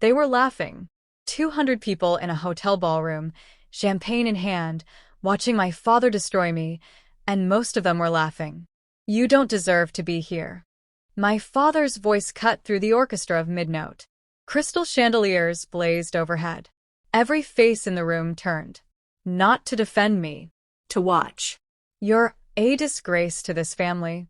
They were laughing. 200 people in a hotel ballroom, champagne in hand, watching my father destroy me, and most of them were laughing. You don't deserve to be here. My father's voice cut through the orchestra of mid-note. Crystal chandeliers blazed overhead. Every face in the room turned. Not to defend me. To watch. You're a disgrace to this family.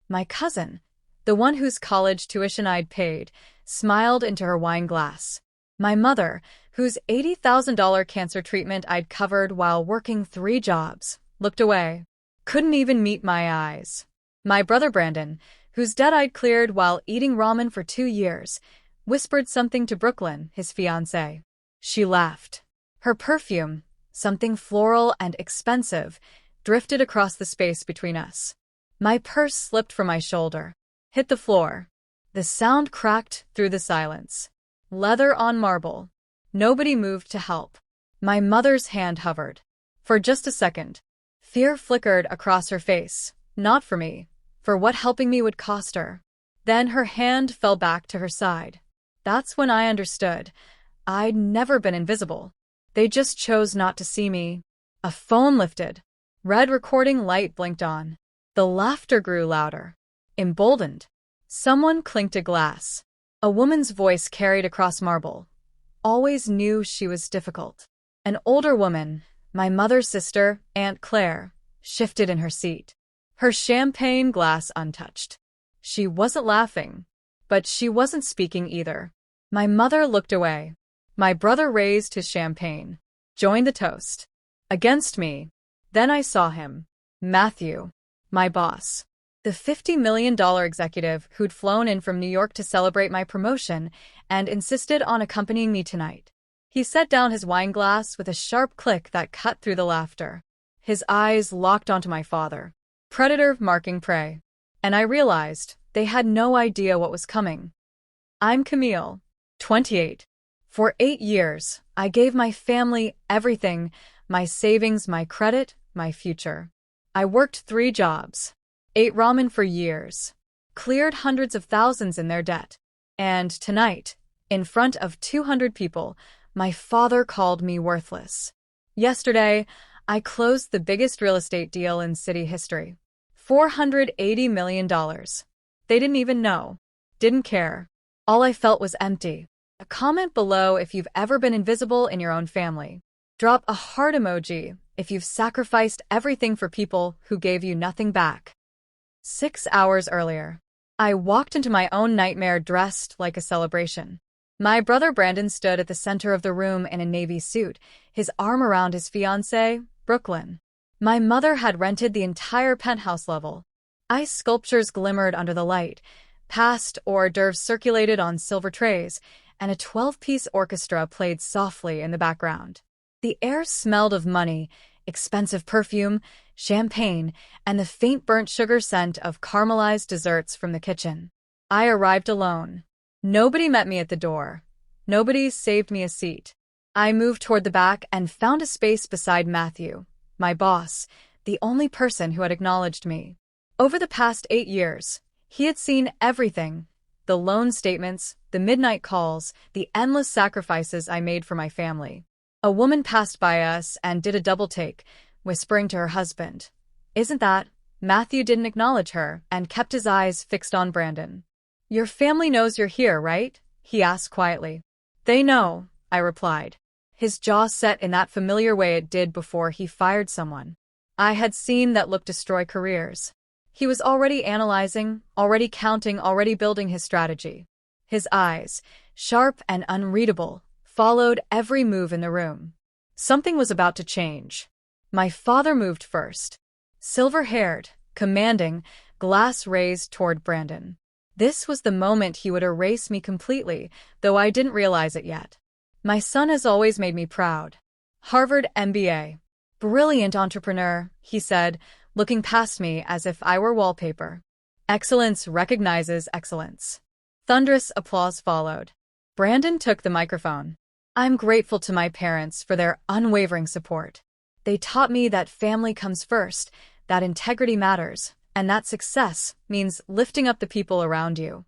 My cousin, the one whose college tuition I'd paid, smiled into her wine glass. My mother, whose $80,000 cancer treatment I'd covered while working 3 jobs, looked away. Couldn't even meet my eyes. My brother Brandon, whose debt I'd cleared while eating ramen for 2 years, whispered something to Brooklyn, his fiancée. She laughed. Her perfume, something floral and expensive, drifted across the space between us. My purse slipped from my shoulder, hit the floor. The sound cracked through the silence. Leather on marble. Nobody moved to help. My mother's hand hovered. For just a second. Fear flickered across her face. Not for me. For what helping me would cost her. Then her hand fell back to her side. That's when I understood. I'd never been invisible. They just chose not to see me. A phone lifted. Red recording light blinked on. The laughter grew louder. Emboldened. Someone clinked a glass. A woman's voice carried across marble. Always knew she was difficult. An older woman, my mother's sister, Aunt Claire, shifted in her seat. Her champagne glass untouched. She wasn't laughing, but she wasn't speaking either. My mother looked away. My brother raised his champagne. Joined the toast. Against me. Then I saw him. Matthew. My boss. The $50 million executive who'd flown in from New York to celebrate my promotion and insisted on accompanying me tonight. He set down his wine glass with a sharp click that cut through the laughter. His eyes locked onto my father. Predator marking prey. And I realized they had no idea what was coming. I'm Camille, 28. For 8 years, I gave my family everything, my savings, my credit, my future. I worked 3 jobs. Ate ramen for years, cleared hundreds of thousands in their debt. And tonight, in front of 200 people, my father called me worthless. Yesterday, I closed the biggest real estate deal in city history. $480 million. They didn't even know. Didn't care. All I felt was empty. A comment below if you've ever been invisible in your own family. Drop a heart emoji if you've sacrificed everything for people who gave you nothing back. 6 hours earlier, I walked into my own nightmare dressed like a celebration. My brother Brandon stood at the center of the room in a navy suit, his arm around his fiancée, Brooklyn. My mother had rented the entire penthouse level. Ice sculptures glimmered under the light, past hors d'oeuvres circulated on silver trays, and a 12-piece orchestra played softly in the background. The air smelled of money, expensive perfume, champagne, and the faint burnt sugar scent of caramelized desserts from the kitchen. I arrived alone. Nobody met me at the door. Nobody saved me a seat. I moved toward the back and found a space beside Matthew, my boss, the only person who had acknowledged me. Over the past 8 years, he had seen everything. The loan statements, the midnight calls, the endless sacrifices I made for my family. A woman passed by us and did a double take, whispering to her husband. Isn't that? Matthew didn't acknowledge her and kept his eyes fixed on Brandon. Your family knows you're here, right? He asked quietly. They know, I replied. His jaw set in that familiar way it did before he fired someone. I had seen that look destroy careers. He was already analyzing, already counting, already building his strategy. His eyes, sharp and unreadable, followed every move in the room. Something was about to change. My father moved first. Silver-haired, commanding, glass raised toward Brandon. This was the moment he would erase me completely, though I didn't realize it yet. My son has always made me proud. Harvard MBA. Brilliant entrepreneur, he said, looking past me as if I were wallpaper. Excellence recognizes excellence. Thunderous applause followed. Brandon took the microphone. I'm grateful to my parents for their unwavering support. They taught me that family comes first, that integrity matters, and that success means lifting up the people around you.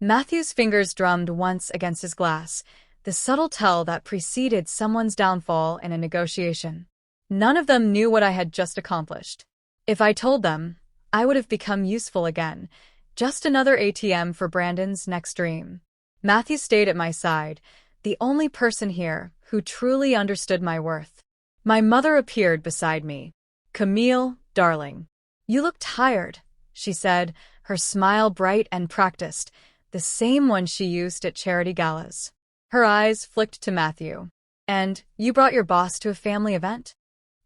Matthew's fingers drummed once against his glass, the subtle tell that preceded someone's downfall in a negotiation. None of them knew what I had just accomplished. If I told them, I would have become useful again, just another ATM for Brandon's next dream. Matthew stayed at my side, the only person here who truly understood my worth. My mother appeared beside me. "Camille, darling. You look tired," she said, her smile bright and practiced, the same one she used at charity galas. Her eyes flicked to Matthew. "And you brought your boss to a family event?"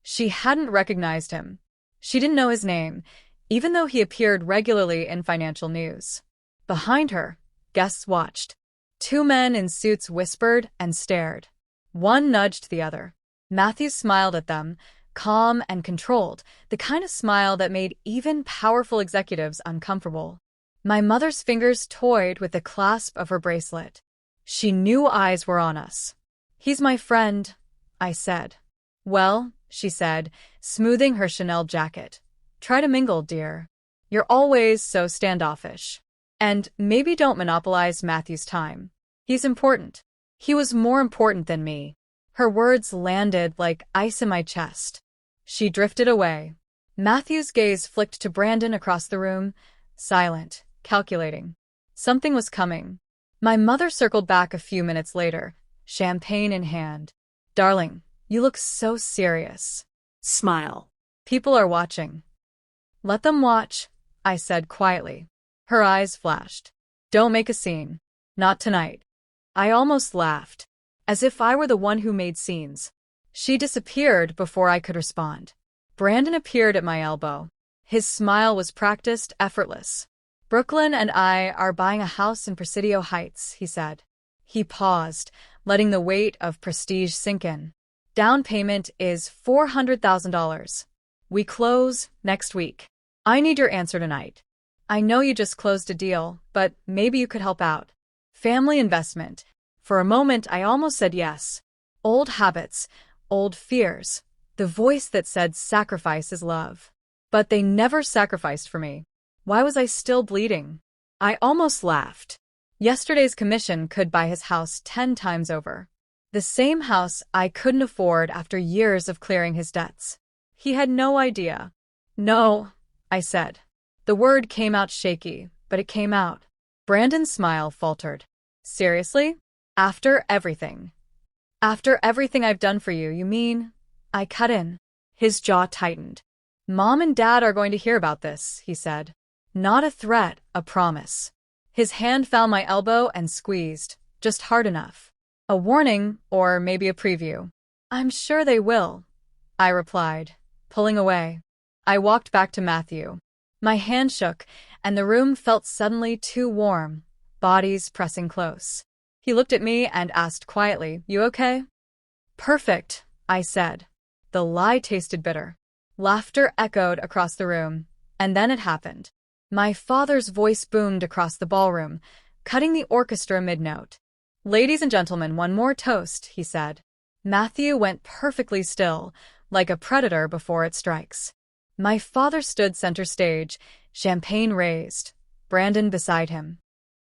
She hadn't recognized him. She didn't know his name, even though he appeared regularly in financial news. Behind her, guests watched. Two men in suits whispered and stared. One nudged the other. Matthew smiled at them, calm and controlled, the kind of smile that made even powerful executives uncomfortable. My mother's fingers toyed with the clasp of her bracelet. She knew eyes were on us. "He's my friend," I said. "Well," she said, smoothing her Chanel jacket. "Try to mingle, dear. You're always so standoffish. And maybe don't monopolize Matthew's time. He's important. He was more important than me." Her words landed like ice in my chest. She drifted away. Matthew's gaze flicked to Brandon across the room, silent, calculating. Something was coming. My mother circled back a few minutes later, champagne in hand. "Darling, you look so serious." Smile. "People are watching." "Let them watch," I said quietly. Her eyes flashed. "Don't make a scene. Not tonight." I almost laughed, as if I were the one who made scenes. She disappeared before I could respond. Brandon appeared at my elbow. His smile was practiced, effortless. "Brooklyn and I are buying a house in Presidio Heights," he said. He paused, letting the weight of prestige sink in. "Down payment is $400,000. We close next week. I need your answer tonight. I know you just closed a deal, but maybe you could help out. Family investment." For a moment, I almost said yes. Old habits, old fears, the voice that said sacrifice is love. But they never sacrificed for me. Why was I still bleeding? I almost laughed. Yesterday's commission could buy his house 10 times over. The same house I couldn't afford after years of clearing his debts. He had no idea. "No," I said. The word came out shaky, but it came out. Brandon's smile faltered. "Seriously? After everything? After everything I've done for you, you mean?" I cut in. His jaw tightened. "Mom and Dad are going to hear about this," he said. Not a threat, a promise. His hand found my elbow and squeezed, just hard enough. "A warning, or maybe a preview." "I'm sure they will," I replied, pulling away. I walked back to Matthew. My hand shook, and the room felt suddenly too warm, bodies pressing close. He looked at me and asked quietly, "You okay?" "Perfect," I said. The lie tasted bitter. Laughter echoed across the room, and then it happened. My father's voice boomed across the ballroom, cutting the orchestra mid-note. "Ladies and gentlemen, one more toast," he said. Matthew went perfectly still, like a predator before it strikes. My father stood center stage, champagne raised, Brandon beside him.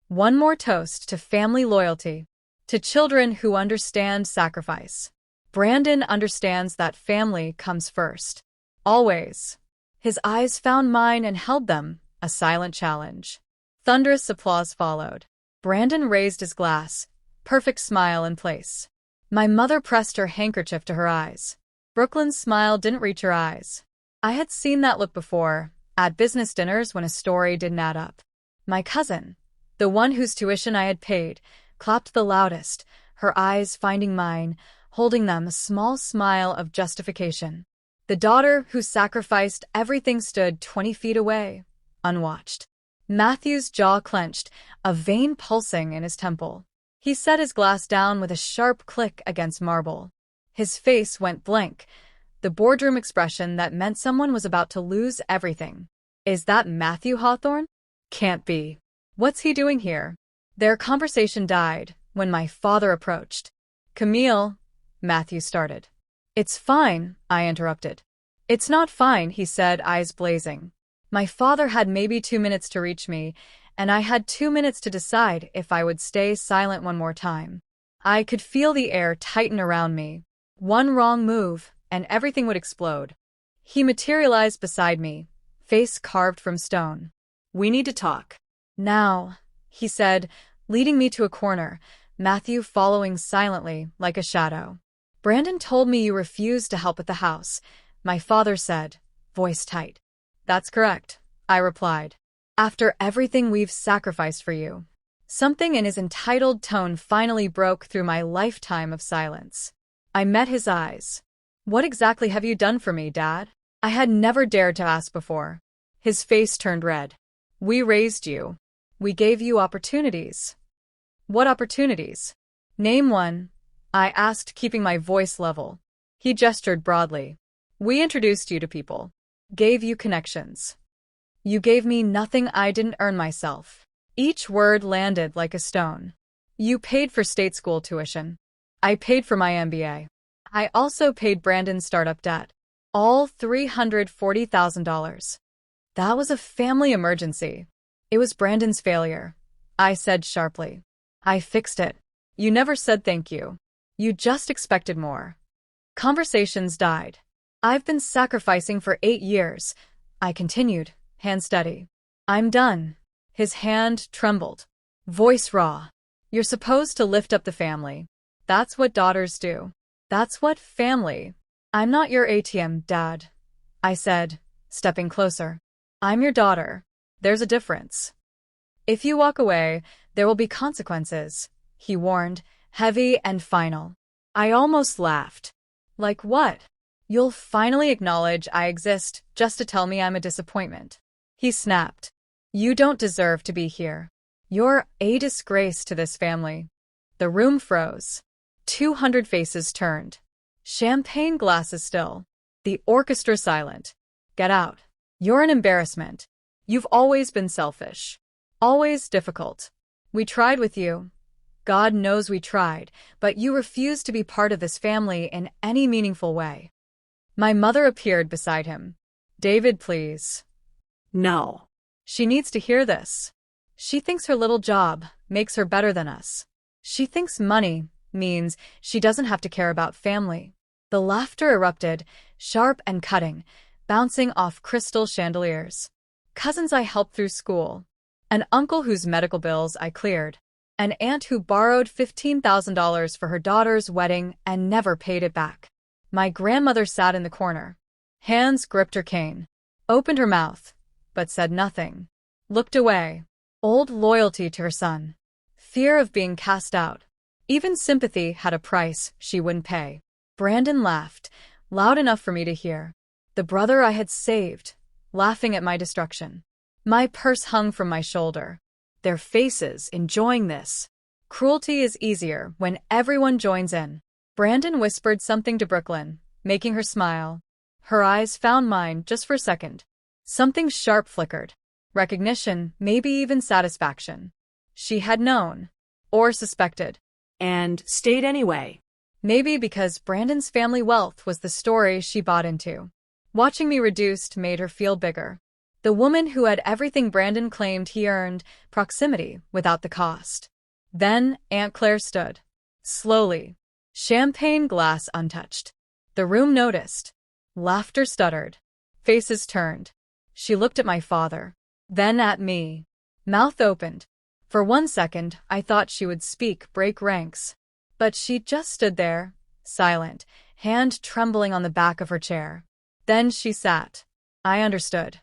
"One more toast to family loyalty, to children who understand sacrifice." Brandon understands that family comes first. Always. His eyes found mine and held them, a silent challenge. Thunderous applause followed. Brandon raised his glass, perfect smile in place. My mother pressed her handkerchief to her eyes. Brooklyn's smile didn't reach her eyes. I had seen that look before, at business dinners when a story didn't add up. My cousin, the one whose tuition I had paid, clapped the loudest, her eyes finding mine, holding them a small smile of justification. The daughter who sacrificed everything stood 20 feet away, unwatched. Matthew's jaw clenched, a vein pulsing in his temple. He set his glass down with a sharp click against marble. His face went blank, the boardroom expression that meant someone was about to lose everything. "Is that Matthew Hawthorne? Can't be. What's he doing here?" Their conversation died when my father approached. "Camille," Matthew started. "It's fine," I interrupted. "It's not fine," he said, eyes blazing. My father had maybe 2 minutes to reach me, and I had 2 minutes to decide if I would stay silent one more time. I could feel the air tighten around me. One wrong move, and everything would explode. He materialized beside me, face carved from stone. We need to talk. Now, he said, leading me to a corner, Matthew following silently like a shadow. Brandon told me you refused to help at the house, my father said, voice tight. That's correct, I replied. After everything we've sacrificed for you. Something in his entitled tone finally broke through my lifetime of silence. I met his eyes. What exactly have you done for me, Dad? I had never dared to ask before. His face turned red. We raised you. We gave you opportunities. What opportunities? Name one, I asked, keeping my voice level. He gestured broadly. We introduced you to people. Gave you connections. You gave me nothing I didn't earn myself. Each word landed like a stone. You paid for state school tuition. I paid for my MBA. I also paid Brandon's startup debt. All $340,000. That was a family emergency. It was Brandon's failure, I said sharply. I fixed it. You never said thank you. You just expected more. Conversations died. I've been sacrificing for 8 years, I continued, hand steady. I'm done. His hand trembled. Voice raw. You're supposed to lift up the family. That's what daughters do. That's what family. I'm not your ATM, Dad, I said, stepping closer. I'm your daughter. There's a difference. If you walk away, there will be consequences, he warned, heavy and final. I almost laughed. Like what? You'll finally acknowledge I exist just to tell me I'm a disappointment. He snapped. You don't deserve to be here. You're a disgrace to this family. The room froze. 200 faces turned. Champagne glasses still. The orchestra silent. Get out. You're an embarrassment. You've always been selfish. Always difficult. We tried with you. God knows we tried, but you refused to be part of this family in any meaningful way. My mother appeared beside him. David, please. No. She needs to hear this. She thinks her little job makes her better than us. She thinks money means she doesn't have to care about family. The laughter erupted, sharp and cutting, bouncing off crystal chandeliers. Cousins I helped through school. An uncle whose medical bills I cleared. An aunt who borrowed $15,000 for her daughter's wedding and never paid it back. My grandmother sat in the corner. Hands gripped her cane. Opened her mouth, but said nothing. Looked away. Old loyalty to her son. Fear of being cast out. Even sympathy had a price she wouldn't pay. Brandon laughed, loud enough for me to hear. The brother I had saved, laughing at my destruction. My purse hung from my shoulder. Their faces enjoying this. Cruelty is easier when everyone joins in. Brandon whispered something to Brooklyn, making her smile. Her eyes found mine just for a second. Something sharp flickered. Recognition, maybe even satisfaction. She had known. Or suspected. And stayed anyway. Maybe because Brandon's family wealth was the story she bought into. Watching me reduced made her feel bigger. The woman who had everything Brandon claimed he earned, proximity without the cost. Then Aunt Claire stood. Slowly. Champagne glass untouched. The room noticed. Laughter stuttered. Faces turned. She looked at my father. Then at me. Mouth opened. For 1 second, I thought she would speak, break ranks. But she just stood there, silent, hand trembling on the back of her chair. Then she sat. I understood.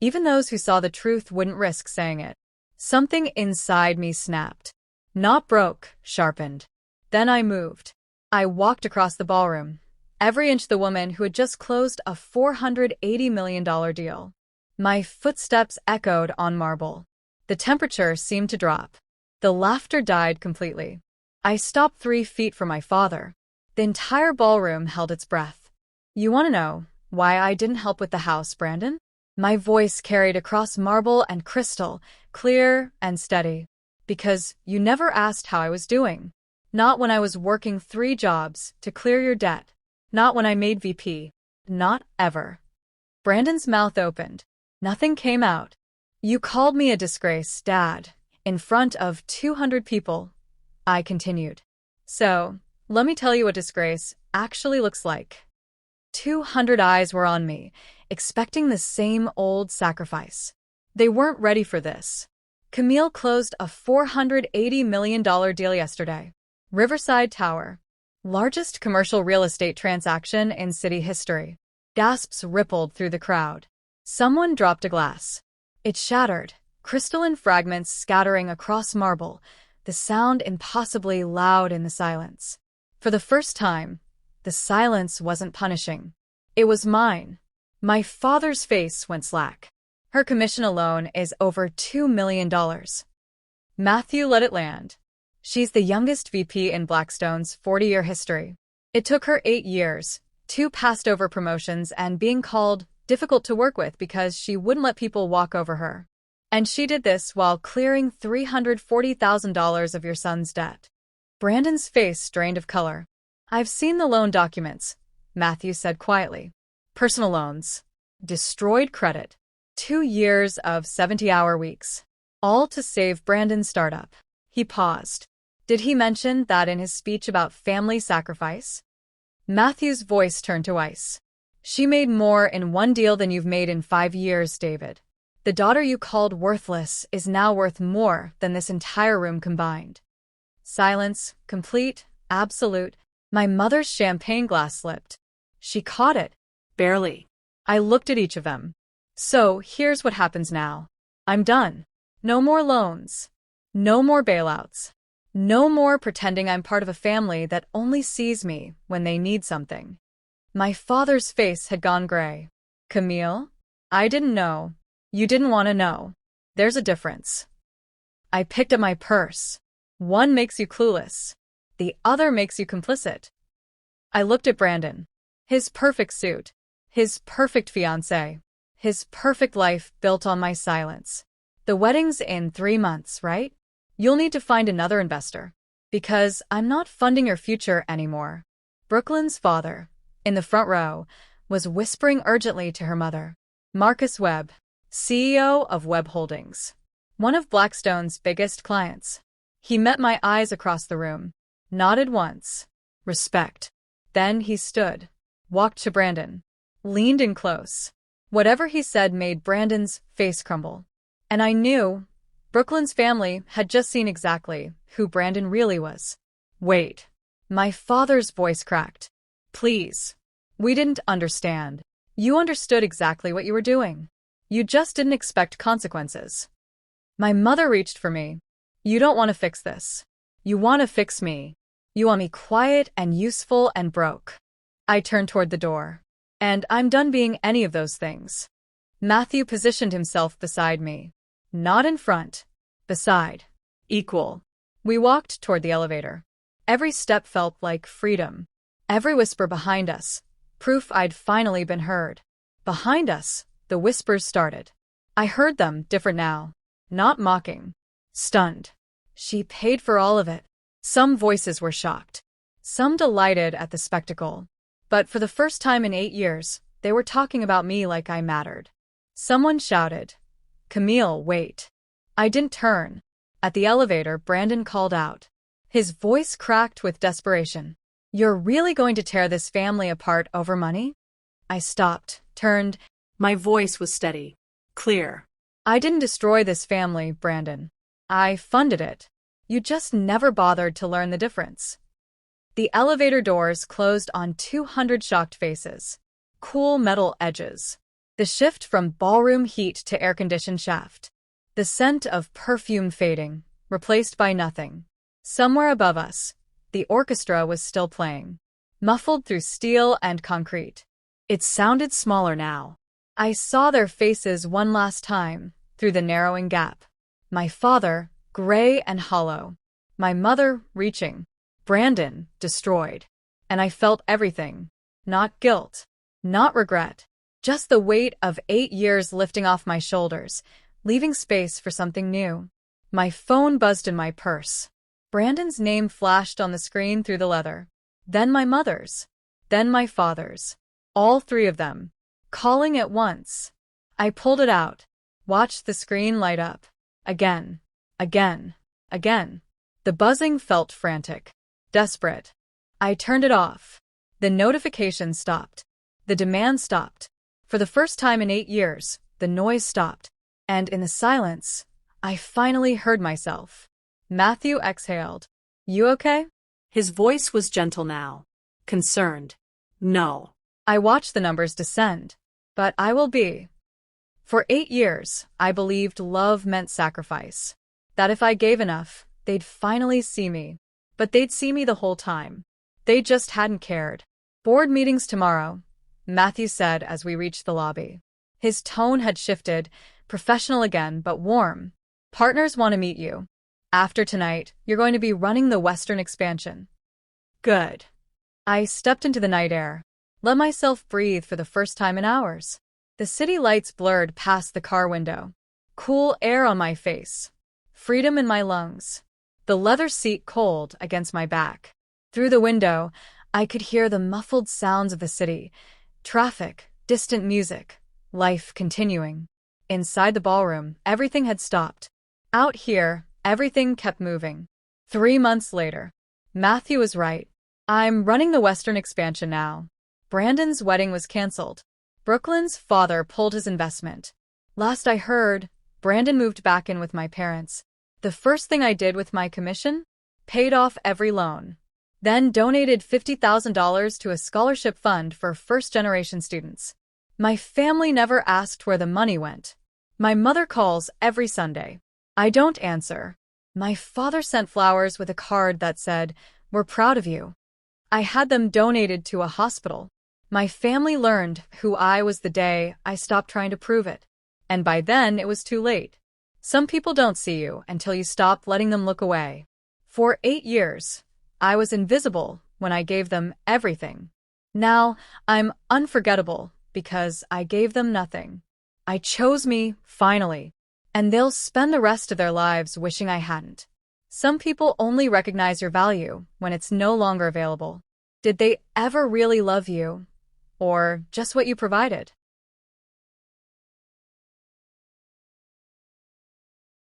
Even those who saw the truth wouldn't risk saying it. Something inside me snapped. Not broke, sharpened. Then I moved. I walked across the ballroom. Every inch the woman who had just closed a $480 million deal. My footsteps echoed on marble. The temperature seemed to drop. The laughter died completely. I stopped 3 feet from my father. The entire ballroom held its breath. You want to know why I didn't help with the house, Brandon? My voice carried across marble and crystal, clear and steady. Because you never asked how I was doing. Not when I was working 3 jobs to clear your debt. Not when I made VP. Not ever. Brandon's mouth opened. Nothing came out. You called me a disgrace, Dad, in front of 200 people, I continued. So, let me tell you what disgrace actually looks like. 200 eyes were on me, expecting the same old sacrifice. They weren't ready for this. Camille closed a $480 million deal yesterday. Riverside Tower. Largest commercial real estate transaction in city history. Gasps rippled through the crowd. Someone dropped a glass. It shattered, crystalline fragments scattering across marble, the sound impossibly loud in the silence. For the first time, the silence wasn't punishing. It was mine. My father's face went slack. Her commission alone is over $2 million. Matthew let it land. She's the youngest VP in Blackstone's 40-year history. It took her 8 years, 2 passed-over promotions, and being called difficult to work with because she wouldn't let people walk over her. And she did this while clearing $340,000 of your son's debt. Brandon's face drained of color. I've seen the loan documents, Matthew said quietly. Personal loans. Destroyed credit. 2 years of 70-hour weeks. All to save Brandon's startup. He paused. Did he mention that in his speech about family sacrifice? Matthew's voice turned to ice. She made more in one deal than you've made in 5 years, David. The daughter you called worthless is now worth more than this entire room combined. Silence, complete, absolute. My mother's champagne glass slipped. She caught it. Barely. I looked at each of them. So, here's what happens now. I'm done. No more loans. No more bailouts. No more pretending I'm part of a family that only sees me when they need something. My father's face had gone gray. Camille? I didn't know. You didn't want to know. There's a difference. I picked up my purse. One makes you clueless. The other makes you complicit. I looked at Brandon. His perfect suit. His perfect fiancé. His perfect life built on my silence. The wedding's in 3 months, right? You'll need to find another investor. Because I'm not funding your future anymore. Brooklyn's father, in the front row, was whispering urgently to her mother. Marcus Webb, CEO of Webb Holdings. One of Blackstone's biggest clients. He met my eyes across the room. Nodded once. Respect. Then he stood. Walked to Brandon. Leaned in close. Whatever he said made Brandon's face crumble. And I knew Brooklyn's family had just seen exactly who Brandon really was. Wait. My father's voice cracked. Please. We didn't understand. You understood exactly what you were doing. You just didn't expect consequences. My mother reached for me. You don't want to fix this. You want to fix me. You want me quiet and useful and broke. I turned toward the door. And I'm done being any of those things. Matthew positioned himself beside me. Not in front. Beside. Equal. We walked toward the elevator. Every step felt like freedom. Every whisper behind us. Proof I'd finally been heard. Behind us, the whispers started. I heard them, different now. Not mocking. Stunned. She paid for all of it. Some voices were shocked. Some delighted at the spectacle. But for the first time in 8 years, they were talking about me like I mattered. Someone shouted, Camille, wait. I didn't turn. At the elevator, Brandon called out. His voice cracked with desperation. You're really going to tear this family apart over money? I stopped, turned. My voice was steady. Clear. I didn't destroy this family, Brandon. I funded it. You just never bothered to learn the difference. The elevator doors closed on 200 shocked faces. Cool metal edges. The shift from ballroom heat to air-conditioned shaft. The scent of perfume fading, replaced by nothing. Somewhere above us, the orchestra was still playing. Muffled through steel and concrete. It sounded smaller now. I saw their faces one last time, through the narrowing gap. My father, gray and hollow. My mother, reaching. Brandon, destroyed. And I felt everything. Not guilt. Not regret. Just the weight of 8 years lifting off my shoulders, leaving space for something new. My phone buzzed in my purse. Brandon's name flashed on the screen through the leather. Then my mother's. Then my father's. All 3 of them. Calling at once. I pulled it out. Watched the screen light up. Again. Again. Again. The buzzing felt frantic. Desperate. I turned it off. The notification stopped. The demand stopped. For the first time in 8 years, the noise stopped. And in the silence, I finally heard myself. Matthew exhaled. You okay? His voice was gentle now. Concerned. No. I watched the numbers descend. But I will be. For 8 years, I believed love meant sacrifice. That if I gave enough, they'd finally see me. But they'd see me the whole time. They just hadn't cared. Board meetings tomorrow, Matthew said as we reached the lobby. His tone had shifted, professional again, but warm. Partners want to meet you. After tonight, you're going to be running the Western expansion. Good. I stepped into the night air. Let myself breathe for the first time in hours. The city lights blurred past the car window. Cool air on my face. Freedom in my lungs. The leather seat cold against my back. Through the window, I could hear the muffled sounds of the city. Traffic, distant music, life continuing. Inside the ballroom, everything had stopped. Out here, everything kept moving. 3 months later. Matthew was right. I'm running the Western expansion now. Brandon's wedding was canceled. Brooklyn's father pulled his investment. Last I heard, Brandon moved back in with my parents. The first thing I did with my commission? Paid off every loan. Then donated $50,000 to a scholarship fund for first-generation students. My family never asked where the money went. My mother calls every Sunday. I don't answer. My father sent flowers with a card that said, "We're proud of you." I had them donated to a hospital. My family learned who I was the day I stopped trying to prove it. And by then, it was too late. Some people don't see you until you stop letting them look away. For 8 years, I was invisible when I gave them everything. Now, I'm unforgettable because I gave them nothing. I chose me, finally. And they'll spend the rest of their lives wishing I hadn't. Some people only recognize your value when it's no longer available. Did they ever really love you? Or just what you provided?